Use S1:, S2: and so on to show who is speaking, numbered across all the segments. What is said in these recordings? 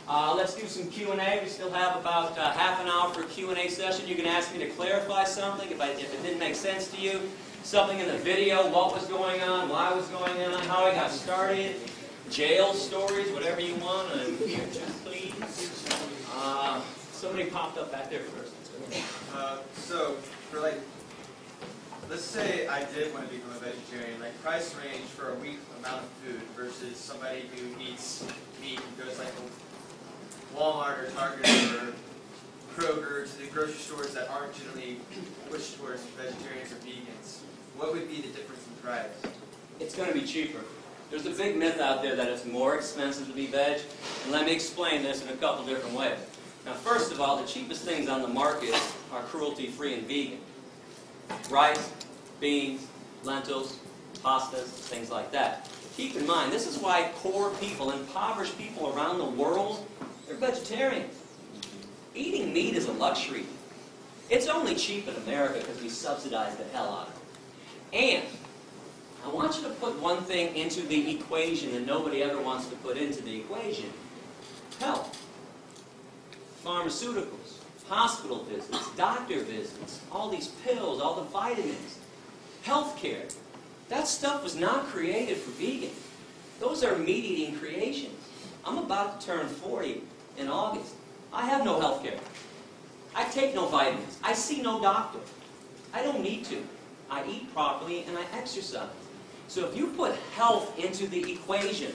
S1: Let's do some Q&A. We still have about half an hour for a Q&A session. You can ask me to clarify something if it didn't make sense to you. Something in the video, what was going on, why it was going on, how I got started, jail stories, whatever you want. I'm here to please. Somebody popped up back there first.
S2: So, for let's say I did want to become a vegetarian, price range for a week amount of food versus somebody who eats meat and goes to Walmart or Target or Kroger, to the grocery stores that aren't generally pushed towards vegetarians or vegans. What would be the difference in price?
S1: It's going to be cheaper. There's a big myth out there that it's more expensive to be veg, and let me explain this in a couple different ways. Now, first of all, the cheapest things on the market are cruelty-free and vegan. Rice, beans, lentils, pastas, things like that. Keep in mind, this is why poor people, impoverished people around the world, they're vegetarians. Eating meat is a luxury. It's only cheap in America because we subsidize the hell out of it. And I want you to put one thing into the equation that nobody ever wants to put into the equation. Health. Pharmaceuticals, hospital visits, doctor visits, all these pills, all the vitamins, healthcare. That stuff was not created for vegans. Those are meat-eating creations. I'm about to turn 40 in August. I have no healthcare. I take no vitamins. I see no doctor. I don't need to. I eat properly and I exercise. So if you put health into the equation,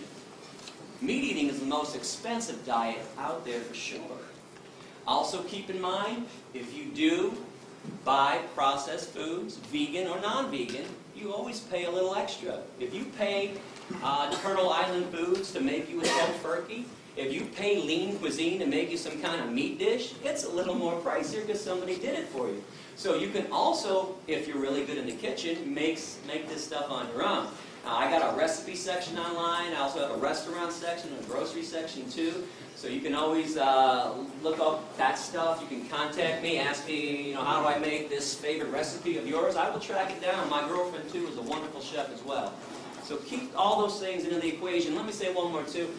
S1: meat eating is the most expensive diet out there for sure. Also keep in mind, if you do buy processed foods, vegan or non-vegan, you always pay a little extra. If you pay Turtle Island Foods to make you a tofurkey, if you pay Lean Cuisine to make you some kind of meat dish, it's a little more pricier because somebody did it for you. So you can also, if you're really good in the kitchen, make this stuff on your own. I got a recipe section online. I also have a restaurant section and a grocery section too. So you can always look up that stuff. You can contact me, ask me, how do I make this favorite recipe of yours? I will track it down. My girlfriend too is a wonderful chef as well. So keep all those things into the equation. Let me say one more too.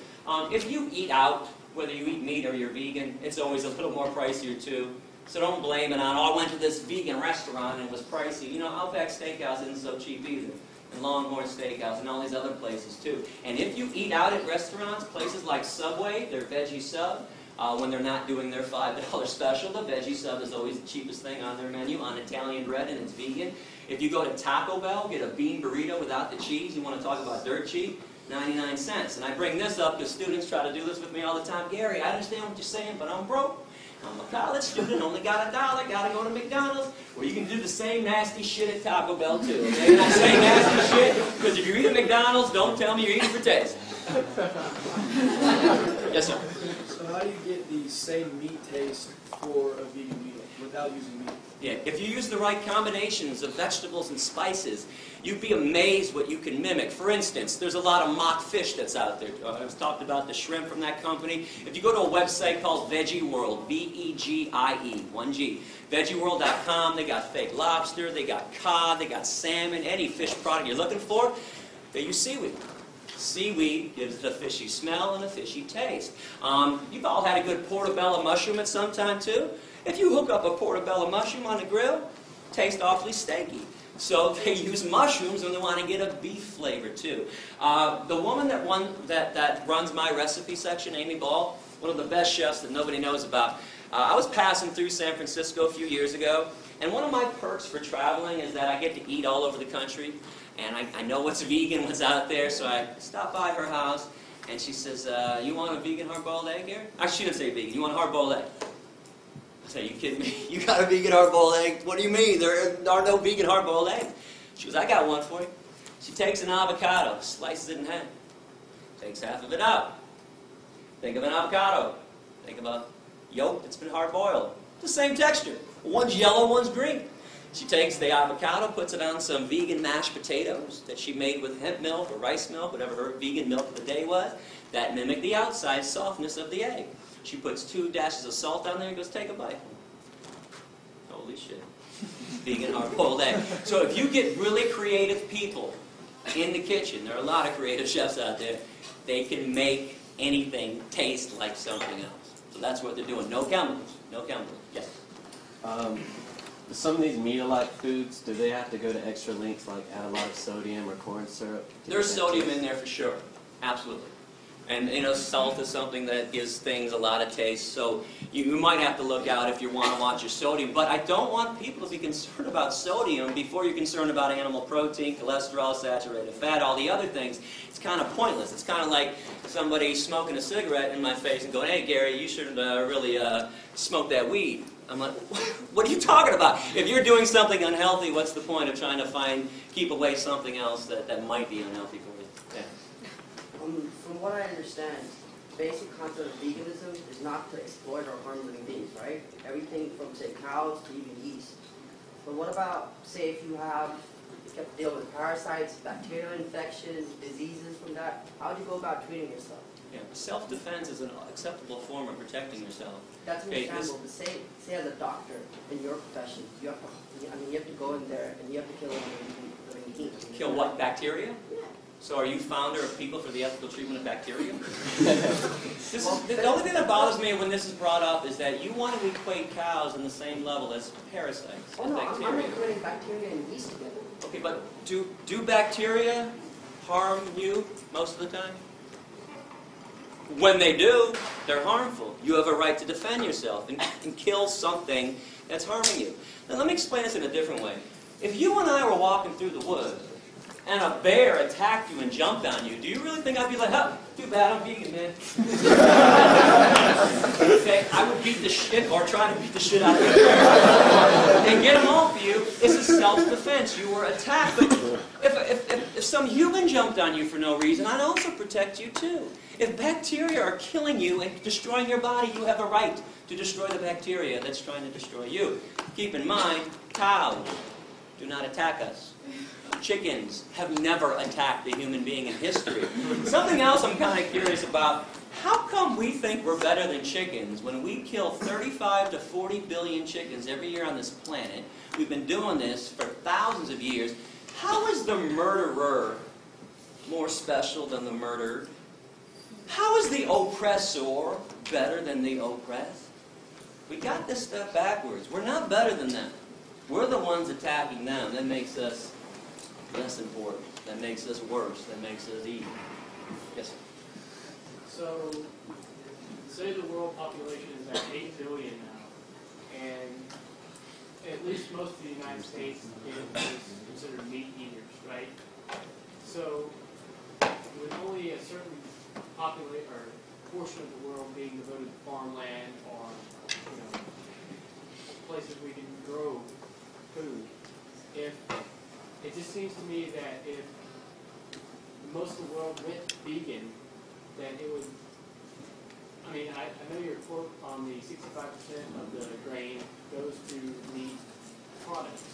S1: If you eat out, whether you eat meat or you're vegan, it's always a little more pricier too. So don't blame it on, I went to this vegan restaurant and it was pricey. Outback Steakhouse isn't so cheap either. And Longhorn Steakhouse and all these other places too. And if you eat out at restaurants, places like Subway, their veggie sub, when they're not doing their $5 special, the veggie sub is always the cheapest thing on their menu on Italian bread and it's vegan. If you go to Taco Bell, get a bean burrito without the cheese, you want to talk about dirt cheap, 99 cents. And I bring this up because students try to do this with me all the time. Gary, I understand what you're saying, but I'm broke. I'm a college student, only got $1, gotta go to McDonald's. Well, you can do the same nasty shit at Taco Bell too, okay? And I say nasty shit because if you're eating McDonald's, don't tell me you're eating for taste. Yes, sir?
S3: So how do you get the same meat taste for a vegan meal without using meat?
S1: Yeah, if you use the right combinations of vegetables and spices, you'd be amazed what you can mimic. For instance, there's a lot of mock fish that's out there. I was talked about the shrimp from that company. If you go to a website called Veggie World, V-E-G-I-E, 1G, veggieworld.com, they got fake lobster, they got cod, they got salmon, any fish product you're looking for, they use seaweed. Seaweed gives it a fishy smell and a fishy taste. You've all had a good portobello mushroom at some time too. If you hook up a portobello mushroom on the grill, it tastes awfully steaky. So they use mushrooms when they want to get a beef flavor too. The woman that runs my recipe section, Amy Ball, one of the best chefs that nobody knows about. I was passing through San Francisco a few years ago, and one of my perks for traveling is that I get to eat all over the country, and I know what's vegan, what's out there, so I stopped by her house, and she says, you want a vegan hard-boiled egg here? Actually, she didn't say vegan. You want a hard-boiled egg? I said, are you kidding me? You got a vegan hard-boiled egg? What do you mean? There are no vegan hard-boiled eggs. She goes, I got one for you. She takes an avocado, slices it in half, takes half of it out. Think of an avocado. Think of a yolk that's been hard-boiled. The same texture. One's yellow, one's green. She takes the avocado, puts it on some vegan mashed potatoes that she made with hemp milk or rice milk, whatever her vegan milk of the day was. That mimicked the outside softness of the egg. She puts 2 dashes of salt on there and goes, take a bite. Holy shit. Vegan hard-boiled egg. So if you get really creative people in the kitchen, there are a lot of creative chefs out there, they can make anything taste like something else. So that's what they're doing. No chemicals. No chemicals. Yes?
S4: Some of these meat-alike foods, do they have to go to extra lengths, like add a lot of sodium or corn syrup?
S1: There's sodium in there for sure. Absolutely. And, you know, salt is something that gives things a lot of taste, so you might have to look out if you want to watch your sodium. But I don't want people to be concerned about sodium before you're concerned about animal protein, cholesterol, saturated fat, all the other things. It's kind of pointless. It's kind of like somebody smoking a cigarette in my face and going, hey, Gary, you should really smoke that weed. I'm like, what are you talking about? If you're doing something unhealthy, what's the point of trying to keep away something else that might be unhealthy for you? Yeah.
S5: From what I understand, the basic concept of veganism is not to exploit or harm living beings, right? Everything from, say, cows to even yeast. But what about, say, if you have to deal with parasites, bacterial infections, diseases from that? How do you go about treating yourself?
S1: Yeah, self-defense is an acceptable form of protecting yourself.
S5: That's understandable, but say as a doctor in your profession, you have to go in there and you have to kill living beings.
S1: Kill what, bacteria?
S5: Yeah.
S1: So are you founder of People for the Ethical Treatment of Bacteria? The only thing that bothers me when this is brought up is that you want to equate cows on the same level as parasites
S5: Oh
S1: and
S5: no, I'm
S1: bacteria.
S5: equating bacteria and yeast together.
S1: Okay, but do bacteria harm you most of the time? When they do, they're harmful. You have a right to defend yourself and kill something that's harming you. Now let me explain this in a different way. If you and I were walking through the woods and a bear attacked you and jumped on you, do you really think I'd be like, huh, too bad, I'm vegan, man. Okay, I would beat the shit, or try to beat the shit out of the bear and get him off of you. This is self-defense. You were attacked. But if some human jumped on you for no reason, I'd also protect you too. If bacteria are killing you and destroying your body, you have a right to destroy the bacteria that's trying to destroy you. Keep in mind, cows do not attack us. Chickens have never attacked a human being in history. Something else I'm kind of curious about, how come we think we're better than chickens when we kill 35 to 40 billion chickens every year on this planet? We've been doing this for thousands of years. How is the murderer more special than the murdered? How is the oppressor better than the oppressed? We got this stuff backwards. We're not better than them. We're the ones attacking them. That makes us less important. That makes us worse. That makes us evil. Yes, sir.
S6: So, say the world population is at 8 billion now, and at least most of the United States is considered meat eaters, right? So, with only a certain population or portion of the world being devoted to farmland or places we can grow food, if it just seems to me that if most of the world went vegan, then it would. I mean, I know your quote on the 65% of the grain goes to meat products,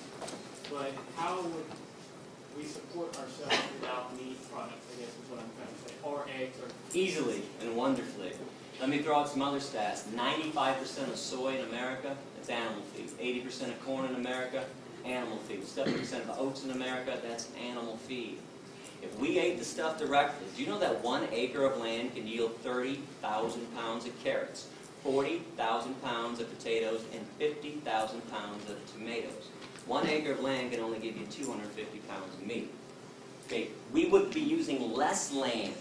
S6: but how would we support ourselves without meat products, I guess is what I'm trying to say, or eggs, or...
S1: Easily and wonderfully. Let me throw out some other stats. 95% of soy in America, that's animal feed. 80% of corn in America, animal feed. 70% of oats in America, that's animal feed. If we ate the stuff directly, do you know that 1 acre of land can yield 30,000 pounds of carrots, 40,000 pounds of potatoes, and 50,000 pounds of tomatoes? 1 acre of land can only give you 250 pounds of meat. Okay, we would be using less land,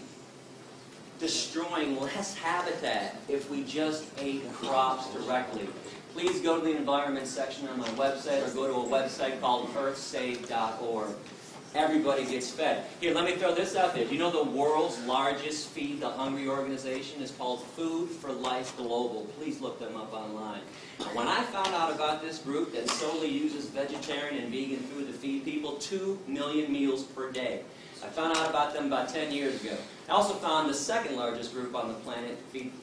S1: destroying less habitat if we just ate crops directly. Please go to the environment section on my website or go to a website called earthsave.org. Everybody gets fed. Here, let me throw this out there. Do you know the world's largest Feed the Hungry organization is called Food for Life Global? Please look them up online. When I found out about this group that solely uses vegetarian and vegan food to feed people 2 million meals per day, I found out about them about 10 years ago. I also found the second largest group on the planet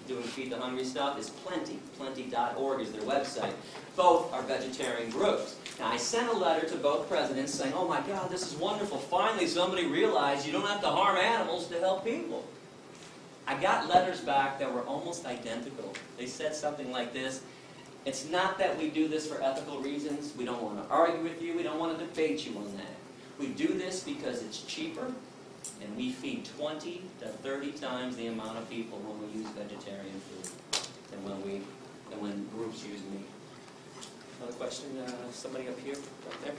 S1: doing Feed the Hungry stuff is Plenty. Plenty.org is their website. Both are vegetarian groups. Now, I sent a letter to both presidents saying, oh my God, this is wonderful. Finally, somebody realized you don't have to harm animals to help people. I got letters back that were almost identical. They said something like this: it's not that we do this for ethical reasons. We don't want to argue with you. We don't want to debate you on that. We do this because it's cheaper, And we feed 20 to 30 times the amount of people when we use vegetarian food than when groups use meat. Another question? Somebody up here? Right there?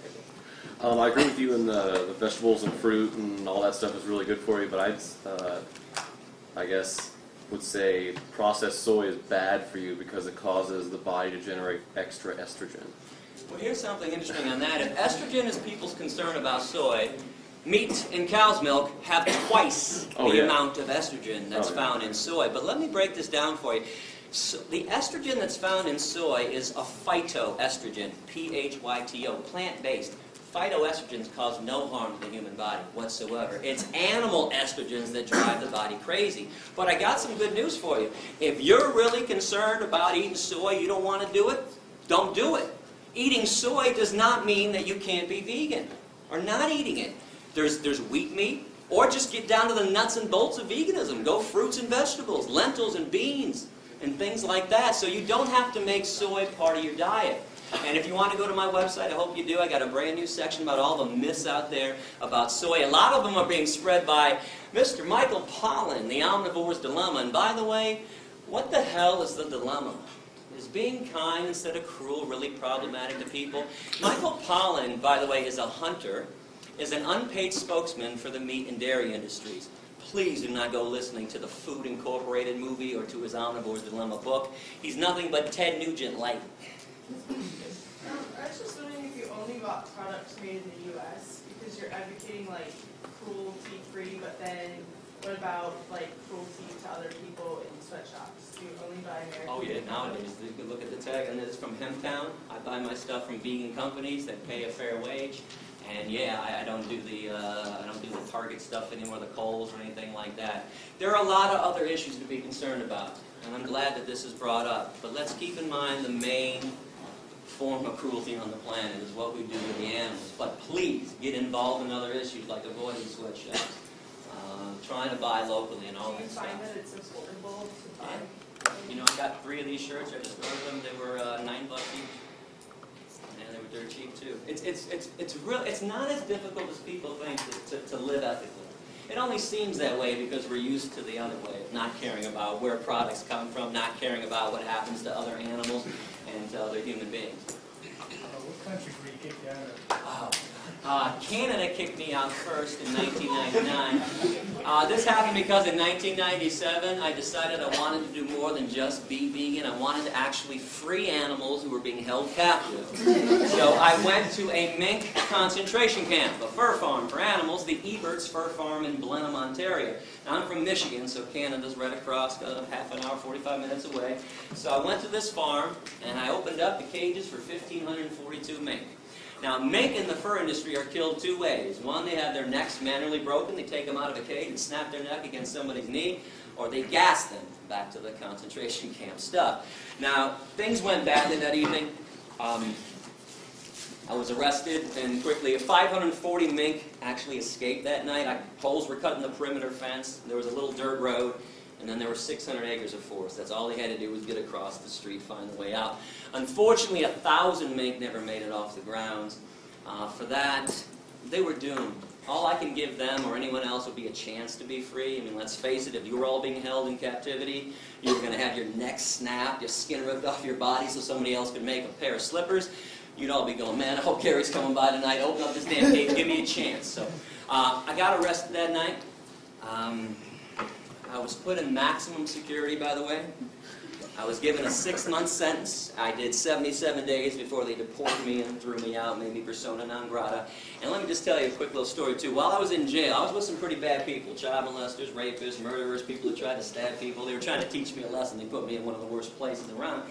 S7: I agree with you in the vegetables and fruit and all that stuff is really good for you, but I guess would say processed soy is bad for you because it causes the body to generate extra estrogen.
S1: Well, here's something interesting on that. If estrogen is people's concern about soy, meat and cow's milk have twice the amount of estrogen that's found in soy. But let me break this down for you. So the estrogen that's found in soy is a phytoestrogen, P-H-Y-T-O, plant-based. Phytoestrogens cause no harm to the human body whatsoever. It's animal estrogens that drive the body crazy. But I got some good news for you. If you're really concerned about eating soy, you don't want to do it, don't do it. Eating soy does not mean that you can't be vegan or not eating it. There's wheat meat, or just get down to the nuts and bolts of veganism. Go fruits and vegetables, lentils and beans, and things like that. So you don't have to make soy part of your diet. And if you want to go to my website, I hope you do. I got a brand new section about all the myths out there about soy. A lot of them are being spread by Mr. Michael Pollan, The Omnivore's Dilemma. And by the way, what the hell is the dilemma? Is being kind instead of cruel really problematic to people? Michael Pollan, by the way, is a hunter, is an unpaid spokesman for the meat and dairy industries. Please do not go listening to the Food Incorporated movie or to his Omnivore's Dilemma book. He's nothing but Ted Nugent light.
S8: I was just wondering if you only bought products made in the U.S. because you're advocating like cruelty-free, but then what about like cruelty to other people in sweatshops? Do you only buy American?
S1: Oh yeah, nowadays you can look at the tag, and it's from Hemptown. I buy my stuff from vegan companies that pay a fair wage, and yeah, I don't do the Target stuff anymore, the Kohl's or anything like that. There are a lot of other issues to be concerned about, and I'm glad that this is brought up. But let's keep in mind the main form of cruelty on the planet is what we do with the animals. But please get involved in other issues like avoiding sweatshops, trying to buy locally and all that stuff.
S8: Do you find that it's affordable to buy?
S1: You know, I got 3 of these shirts. I just ordered them. They were $9 each, and they were dirt cheap too. It's not as difficult as people think to live ethically. It only seems that way because we're used to the other way, not caring about where products come from, not caring about what happens to other animals and to other human beings.
S9: What country were you kicked out of?
S1: Canada kicked me out first in 1999. This happened because in 1997 I decided I wanted to do more than just be vegan. I wanted to actually free animals who were being held captive. So I went to a mink concentration camp, a fur farm for animals, the Ebert's Fur Farm in Blenheim, Ontario. Now I'm from Michigan, so Canada's right across, half an hour, 45 minutes away. So I went to this farm and I opened up the cages for 1,542 mink. Now, mink in the fur industry are killed 2 ways. One, they have their necks manually broken. They take them out of a cage and snap their neck against somebody's knee, or they gas them back to the concentration camp stuff. Now, things went badly that evening. I was arrested, and quickly, 540 mink actually escaped that night. Holes were cut in the perimeter fence. There was a little dirt road. And then there were 600 acres of forest. That's all they had to do was get across the street, find a way out. Unfortunately, 1,000 mink never made it off the grounds. For that, they were doomed. All I can give them or anyone else would be a chance to be free. I mean, let's face it, if you were all being held in captivity, you were going to have your neck snapped, your skin ripped off your body so somebody else could make a pair of slippers. You'd all be going, man, I hope Gary's coming by tonight. Open up this damn cage, give me a chance. So I got arrested that night. I was put in maximum security, by the way. I was given a 6-month sentence. I did 77 days before they deported me and threw me out, made me persona non grata. And let me just tell you a quick little story, too. While I was in jail, I was with some pretty bad people, child molesters, rapists, murderers, people who tried to stab people. They were trying to teach me a lesson. They put me in one of the worst places around.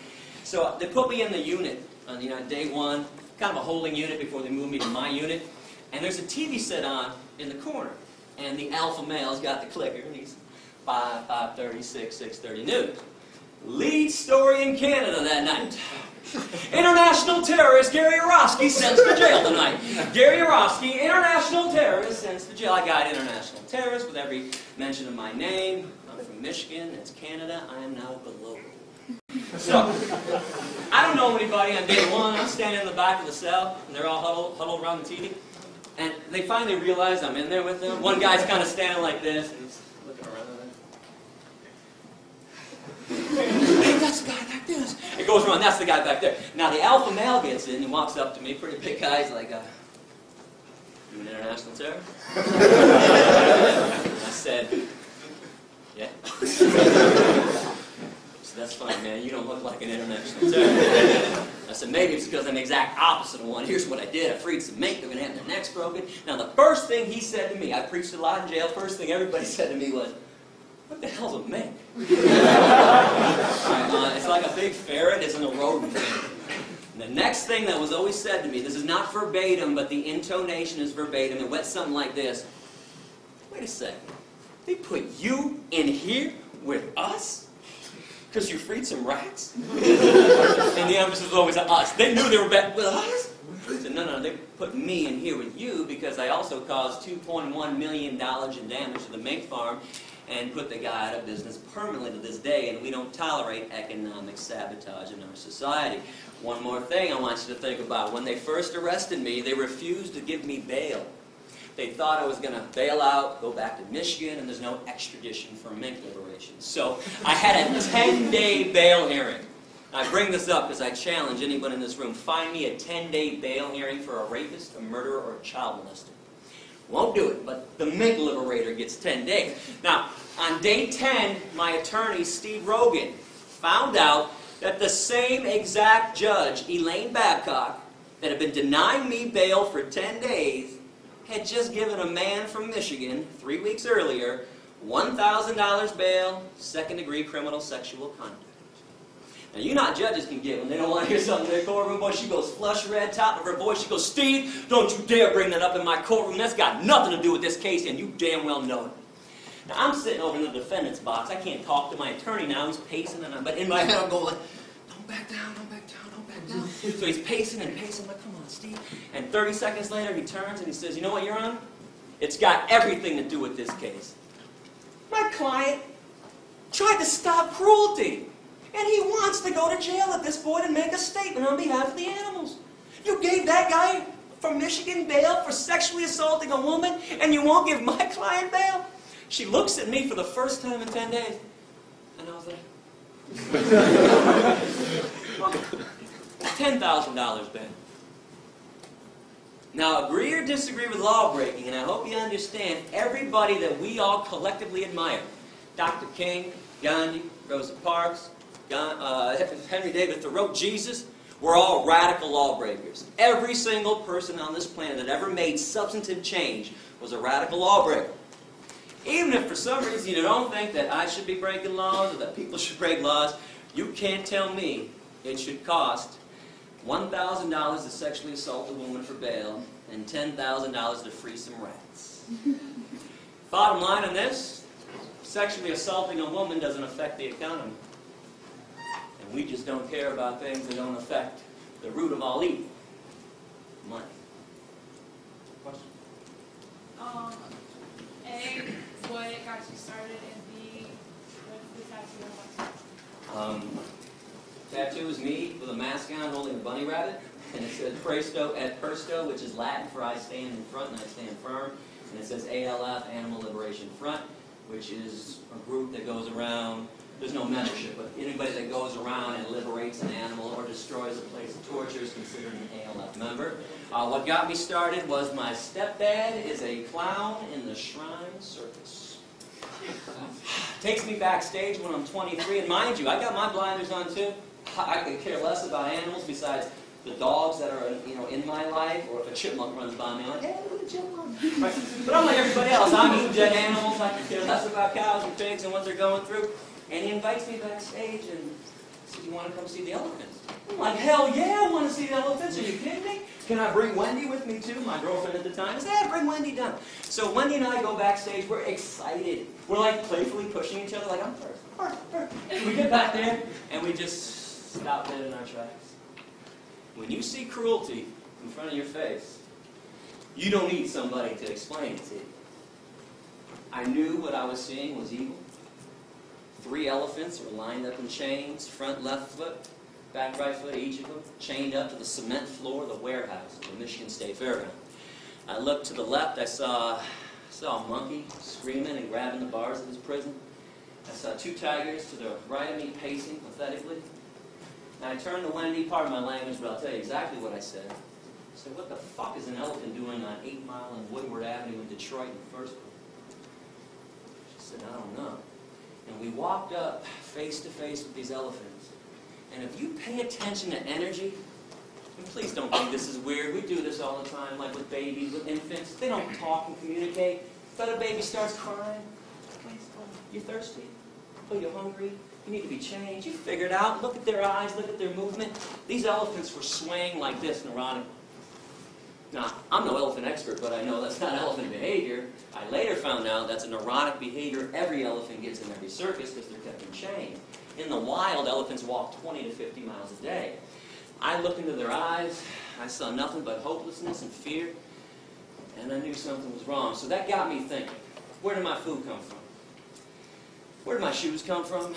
S1: So they put me in the unit on day 1, kind of a holding unit before they moved me to my unit. And there's a TV set on in the corner. And the alpha male's got the clicker, and he's 5, 5:30, 6, 6:30 news. Lead story in Canada that night. International terrorist Gary Yourofsky sent to jail tonight. Gary Yourofsky, international terrorist, sent to jail. I got international terrorist with every mention of my name. I'm from Michigan. It's Canada. I am now below. So, I don't know anybody on day 1. I'm standing in the back of the cell, and they're all huddled around the TV. And they finally realize I'm in there with them. One guy's kind of standing like this, and he's looking around. Hey, that's the guy back there. It goes around, that's the guy back there. Now the alpha male gets in and walks up to me, pretty big guy. He's like, you an international terrorist? I said, yeah. So that's fine, man. You don't look like an international terrorist. I said, maybe it's because I'm the exact opposite of one. Here's what I did. I freed some mink. They're going to have their necks broken. Now, the first thing he said to me, I preached a lot in jail. First thing everybody said to me was, what the hell's a mink? It's like a big ferret isn't a rodent. And the next thing that was always said to me, this is not verbatim, but the intonation is verbatim. It went something like this. Wait a second. They put you in here with us? Because you freed some rats? And the emphasis was always on us. They knew they were back with us? I said, no, they put me in here with you because I also caused $2.1 million in damage to the mink farm and put the guy out of business permanently to this day, and we don't tolerate economic sabotage in our society. One more thing I want you to think about. When they first arrested me, they refused to give me bail. They thought I was going to bail out, go back to Michigan, and there's no extradition for mink liberation. So I had a 10-day bail hearing. I bring this up because I challenge anyone in this room. Find me a 10-day bail hearing for a rapist, a murderer, or a child molester. Won't do it, but the mink liberator gets 10 days. Now, on day 10, my attorney, Steve Rogan, found out that the same exact judge, Elaine Babcock, that had been denying me bail for 10 days, had just given a man from Michigan, 3 weeks earlier, $1,000 bail, second-degree criminal sexual conduct. Now, you know how judges can give when they don't want to hear something in their courtroom. Boy, she goes flush red, top of her voice. She goes, Steve, don't you dare bring that up in my courtroom. That's got nothing to do with this case, and you damn well know it. Now, I'm sitting over in the defendant's box. I can't talk to my attorney now. He's pacing, but in my head I'm going like, don't back down, don't back down, don't back down. So he's pacing and pacing. I'm like, come on, Steve. And 30 seconds later, he turns and he says, you know what, Your Honor? It's got everything to do with this case. My client tried to stop cruelty. And he wants to go to jail at this point and make a statement on behalf of the animals. You gave that guy from Michigan bail for sexually assaulting a woman, and you won't give my client bail? She looks at me for the first time in 10 days. And I was like, $10,000 bail. Now, agree or disagree with law breaking, and I hope you understand everybody that we all collectively admire. Dr. King, Gandhi, Rosa Parks, Henry David Thoreau, Jesus, we're all radical lawbreakers. Every single person on this planet that ever made substantive change was a radical lawbreaker. Even if for some reason you don't think that I should be breaking laws or that people should break laws, you can't tell me it should cost $1,000 to sexually assault a woman for bail and $10,000 to free some rats. Bottom line on this, sexually assaulting a woman doesn't affect the economy. And we just don't care about things that don't affect the root of all evil. Money. Question?
S8: A, what got you started, and B, what's the tattoo about?
S1: Tattoo is me with a mask on holding a bunny rabbit. And it says Presto et Persto, which is Latin for I stand in front and I stand firm. And it says ALF, Animal Liberation Front, which is a group that goes around. There's no membership, but anybody that goes around and liberates an animal or destroys a place of torture is considered an ALF member. What got me started was my stepdad is a clown in the Shrine Circus. Takes me backstage when I'm 23, and mind you, I got my blinders on too. I could care less about animals besides the dogs that are in my life, or if a chipmunk runs by me, I'm like, hey, look at the chipmunk. Right? But I'm like everybody else. I'm eating dead animals. I could care less about cows and pigs and what they're going through. And he invites me backstage and says, you want to come see the elephants? I'm like, hell yeah, I want to see the elephants. Are you kidding me? Can I bring Wendy with me too? My girlfriend at the time said, yeah, bring Wendy down. So Wendy and I go backstage. We're excited. We're like playfully pushing each other like, I'm first. We get back there and we just stop dead in our tracks. When you see cruelty in front of your face, you don't need somebody to explain it to you. I knew what I was seeing was evil. 3 elephants were lined up in chains, front left foot, back right foot, each of them, chained up to the cement floor of the warehouse of the Michigan State Fairground. I looked to the left, I saw a monkey screaming and grabbing the bars of his prison. I saw 2 tigers to the right of me pacing pathetically. And I turned to Wendy, pardon my language, but I'll tell you exactly what I said. I said, what the fuck is an elephant doing on 8 Mile and Woodward Avenue in Detroit in the first place? She said, I don't know. And we walked up face to face with these elephants. And if you pay attention to energy, and please don't think this is weird. We do this all the time, like with babies, with infants. They don't talk and communicate. But a baby starts crying. You thirsty? Oh, you're hungry? You need to be changed. You figure it out. Look at their eyes. Look at their movement. These elephants were swaying like this neurotically. Now, I'm no elephant expert, but I know that's not elephant behavior. I later found out that's a neurotic behavior every elephant gets in every circus because they're kept in chain. In the wild, elephants walk 20 to 50 miles a day. I looked into their eyes. I saw nothing but hopelessness and fear. And I knew something was wrong. So that got me thinking, where did my food come from? Where did my shoes come from?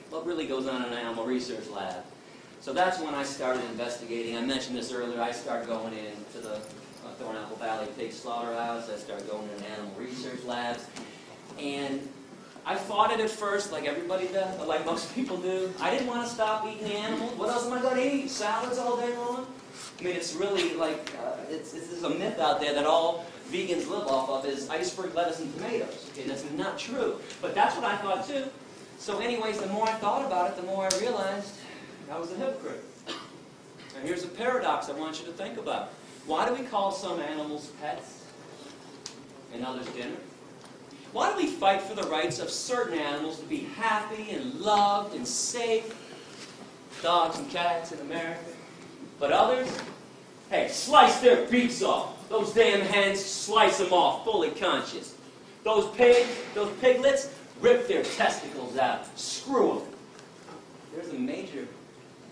S1: What really goes on in an animal research lab? So that's when I started investigating. I mentioned this earlier. I started going into the Thornapple Valley Pig Slaughterhouse. I started going into animal research labs. And I fought it at first, like everybody does, like most people do. I didn't want to stop eating the animals. What else am I going to eat? Salads all day long? I mean, it's really like, there's a myth out there that all vegans live off of is iceberg lettuce and tomatoes. Okay, that's not true. But that's what I thought too. So anyways, the more I thought about it, the more I realized I was a hypocrite. And here's a paradox I want you to think about. Why do we call some animals pets and others dinner? Why do we fight for the rights of certain animals to be happy and loved and safe? Dogs and cats in America. But others, hey, slice their beaks off. Those damn hens, slice them off, fully conscious. Those pigs, those piglets, rip their testicles out. Screw them. There's a major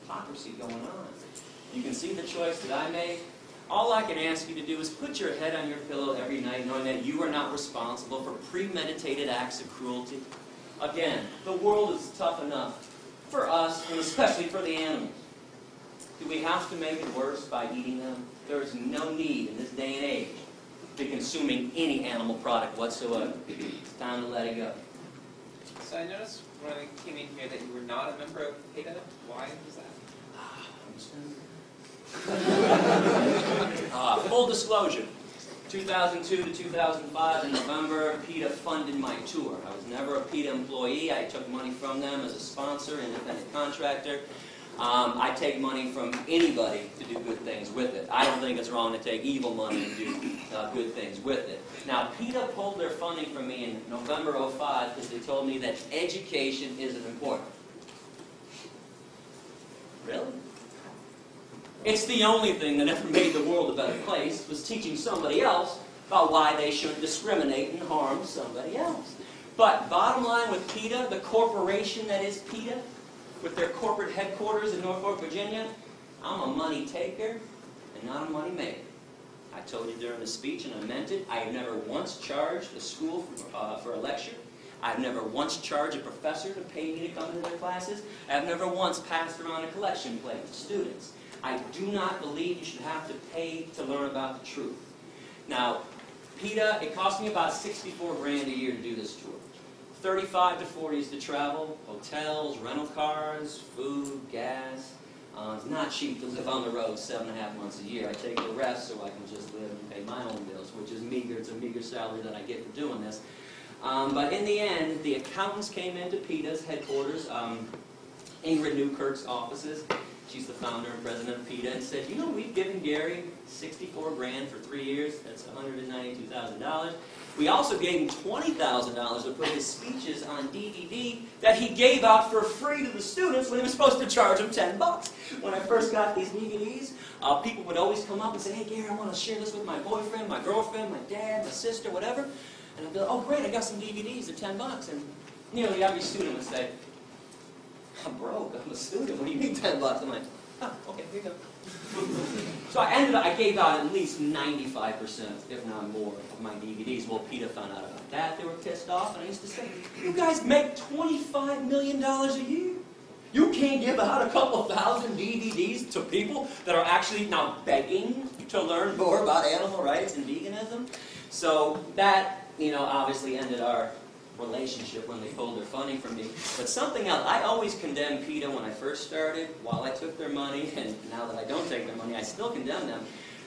S1: hypocrisy going on. You can see the choice that I made. All I can ask you to do is put your head on your pillow every night knowing that you are not responsible for premeditated acts of cruelty. Again, the world is tough enough for us, and especially for the animals. Do we have to make it worse by eating them? There is no need in this day and age to be consuming any animal product whatsoever. It's time to let it go.
S10: So I noticed when I came in here that you were not a member of PETA. Why was that?
S1: Full disclosure, 2002 to 2005 in November, PETA funded my tour. I was never a PETA employee. I took money from them as a sponsor, independent contractor. I take money from anybody to do good things with it. I don't think it's wrong to take evil money and do good things with it. Now, PETA pulled their funding from me in November of 2005 because they told me that education isn't important. Really? It's the only thing that ever made the world a better place, was teaching somebody else about why they shouldn't discriminate and harm somebody else. But bottom line with PETA, the corporation that is PETA, with their corporate headquarters in Norfolk, Virginia, I'm a money taker and not a money maker. I told you during the speech, and I meant it, I have never once charged a school for a lecture. I've never once charged a professor to pay me to come to their classes. I've never once passed around a collection plate to students. I do not believe you should have to pay to learn about the truth. Now, PETA, it cost me about $64 grand a year to do this tour. 35 to 40 is to travel, hotels, rental cars, food, gas. It's not cheap to live on the road 7.5 months a year. I take the rest so I can just live and pay my own bills, which is meager. It's a meager salary that I get for doing this. But in the end, the accountants came into PETA's headquarters, Ingrid Newkirk's offices. She's the founder and president of PETA, and said, you know, we've given Gary 64 grand for 3 years. That's $192,000. We also gave him $20,000 to put his speeches on DVD that he gave out for free to the students when he was supposed to charge them $10. When I first got these DVDs, people would always come up and say, hey, Gary, I want to share this with my boyfriend, my girlfriend, my dad, my sister, whatever. And I'd be like, oh, great, I got some DVDs at $10. And nearly every student would say, I'm broke, I'm a student, what do you mean $10? I'm like, oh, okay, here you go. So I gave out at least 95%, if not more, of my DVDs. Well, PETA found out about that. They were pissed off, and I used to say, you guys make $25 million a year. You can't give out a couple thousand DVDs to people that are actually now begging to learn more about animal rights and veganism. So that, obviously ended our relationship when they pulled their funding from me. But something else, I always condemned PETA when I first started, while I took their money, and now that I don't take their money, I still condemn them.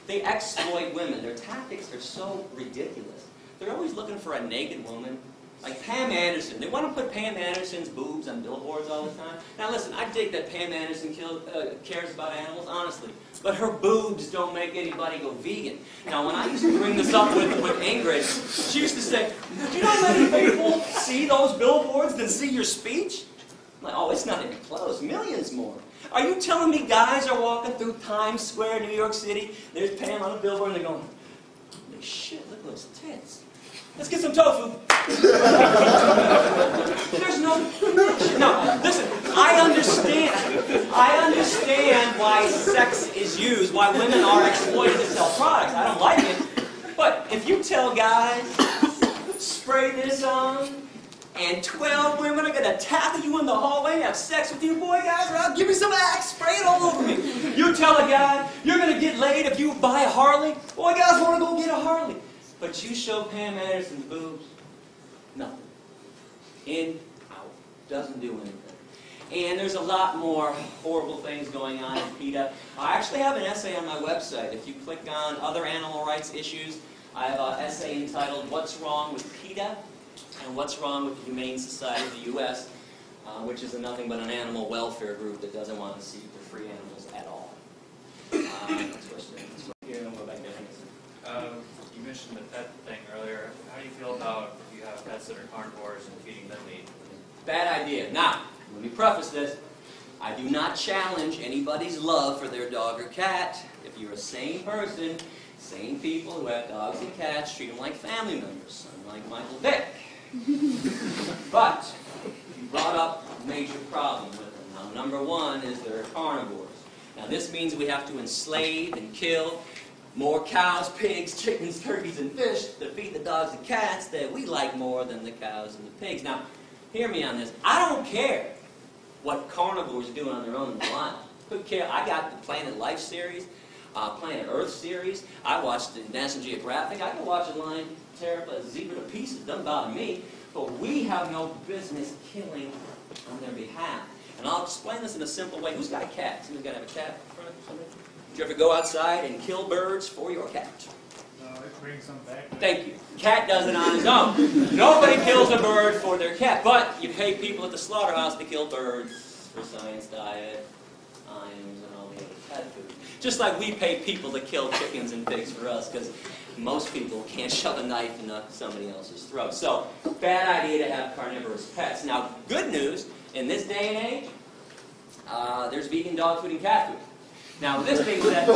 S1: They exploit women. Their tactics are so ridiculous. They're always looking for a naked woman. Like Pam Anderson. They want to put Pam Anderson's boobs on billboards all the time. Now listen, I dig that Pam Anderson cares about animals, honestly. But her boobs don't make anybody go vegan. Now when I used to bring this up with Ingrid, she used to say, do you know how many people see those billboards than see your speech? I'm like, oh, it's not even close. Millions more. Are you telling me guys are walking through Times Square, New York City, there's Pam on a billboard, and they're going, holy shit, look at those tits. Let's get some tofu. There's no connection. No, listen, I understand why sex is used, why women are exploited to sell products. I don't like it. But if you tell guys, spray this on, and 12 women are going to tackle you in the hallway and have sex with you, boy, guys, or give me some Axe, spray it all over me. You tell a guy, you're going to get laid if you buy a Harley. Boy, guys want to go get a Harley. But you show Pam Anderson's boobs, nothing. In, out. Doesn't do anything. And there's a lot more horrible things going on in PETA. I actually have an essay on my website. If you click on other animal rights issues, I have an essay entitled What's Wrong with PETA and What's Wrong with the Humane Society of the U.S., which is nothing but an animal welfare group that doesn't want to see the free animals at all. That's what's
S11: You mentioned the pet thing earlier. How do you feel about if you have pets that are carnivores and feeding them meat?
S1: Bad idea. Now, let me preface this. I do not challenge anybody's love for their dog or cat. If you're a sane person, sane people who have dogs and cats treat them like family members, unlike Michael Vick. But you brought up a major problem with them. Now, number one is they're carnivores. Now, this means we have to enslave and kill more cows, pigs, chickens, turkeys, and fish to feed the dogs and cats that we like more than the cows and the pigs. Now, hear me on this. I don't care what carnivores do on their own in the wild. Couldn't care. I got the Planet Life series, Planet Earth series. I watched the National Geographic. I can watch a lion tear up a zebra to pieces. It doesn't bother me. But we have no business killing on their behalf. And I'll explain this in a simple way. Who's got a cat? Somebody's got to have a cat in front of somebody? Did you ever go outside and kill birds for your cat?
S9: No, it brings them back.
S1: Thank you. Cat does it on his own. Nobody kills a bird for their cat, but you pay people at the slaughterhouse to kill birds for science diet, ions, and all the other pet food. Just like we pay people to kill chickens and pigs for us, because most people can't shove a knife into somebody else's throat. So, bad idea to have carnivorous pets. Now, good news, in this day and age, there's vegan dog food and cat food. Now, this being said,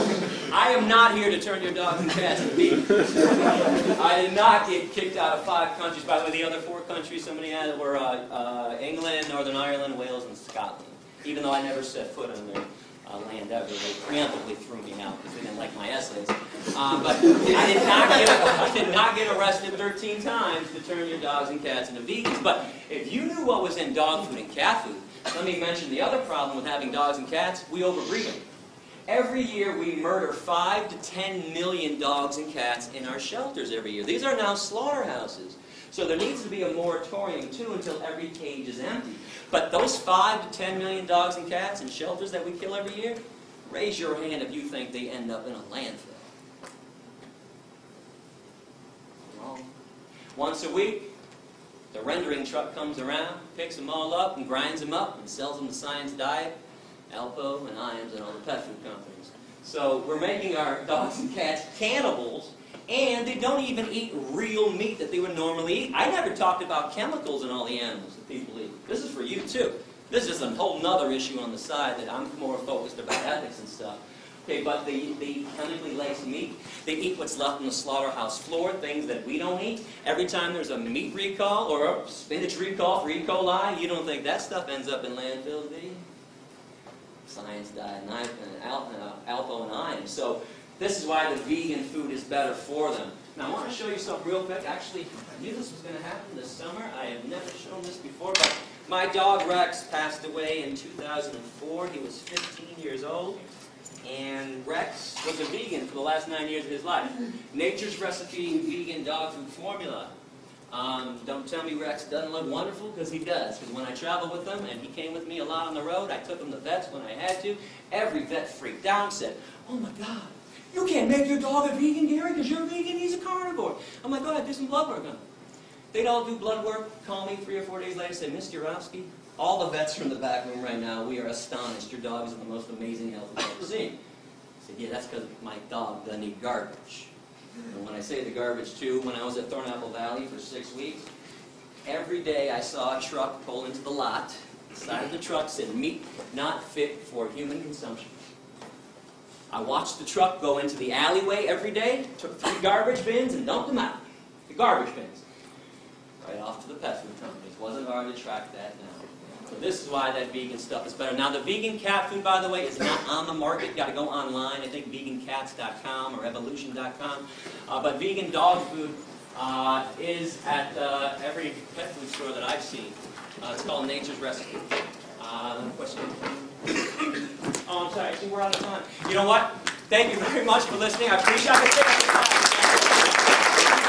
S1: I am not here to turn your dogs and cats into vegan. I did not get kicked out of 5 countries. By the way, the other 4 countries somebody had were England, Northern Ireland, Wales, and Scotland. Even though I never set foot on their land ever, they preemptively threw me out because they didn't like my essays. But I did not get arrested 13 times to turn your dogs and cats into vegans. But if you knew what was in dog food and cat food, let me mention the other problem with having dogs and cats: we overbreed them. Every year we murder 5 to 10 million dogs and cats in our shelters every year. These are now slaughterhouses. So there needs to be a moratorium, too, until every cage is empty. But those 5 to 10 million dogs and cats in shelters that we kill every year, raise your hand if you think they end up in a landfill. Wrong. Once a week, the rendering truck comes around, picks them all up and grinds them up and sells them to Science Diet, Alpo, and Iams, and all the pet food companies. So we're making our dogs and cats cannibals, and they don't even eat real meat that they would normally eat. I never talked about chemicals in all the animals that people eat. This is for you, too. This is a whole nother issue on the side that I'm more focused about ethics and stuff. Okay, but they eat chemically laced meat. They eat what's left on the slaughterhouse floor, things that we don't eat. Every time there's a meat recall or a spinach recall for E. coli, you don't think that stuff ends up in landfills, do you? Science Diet, and Alpo, and Iams. So this is why the vegan food is better for them. Now I want to show you something real quick. Actually, I knew this was going to happen this summer. I have never shown this before, but my dog Rex passed away in 2004. He was 15 years old. And Rex was a vegan for the last 9 years of his life. Nature's Recipe vegan dog food formula. Don't tell me Rex doesn't look wonderful, because he does. Because when I traveled with him, and he came with me a lot on the road, I took him to vets when I had to. Every vet freaked out and said, "Oh my God, you can't make your dog a vegan, Gary, because you're a vegan, he's a carnivore." I'm like, "Go ahead, do some blood work on him." They'd all do blood work, call me 3 or 4 days later, say, "Mr. Urofsky, all the vets from the back room right now, we are astonished. Your dog is in the most amazing health we've ever seen." I said, "Yeah, that's because my dog doesn't eat garbage." And when I say the garbage too, when I was at Thornapple Valley for 6 weeks, every day I saw a truck pull into the lot. The side of the truck said, "Meat not fit for human consumption." I watched the truck go into the alleyway every day, took 3 garbage bins and dumped them out. The garbage bins. Right off to the pet food companies. Wasn't hard to track that down. So this is why that vegan stuff is better. Now the vegan cat food, by the way, is not on the market. You've got to go online. I think vegancats.com or evolution.com. But vegan dog food is at every pet food store that I've seen. It's called Nature's Recipe. Question? Oh, I'm sorry. I think we're out of time. You know what? Thank you very much for listening. I appreciate it.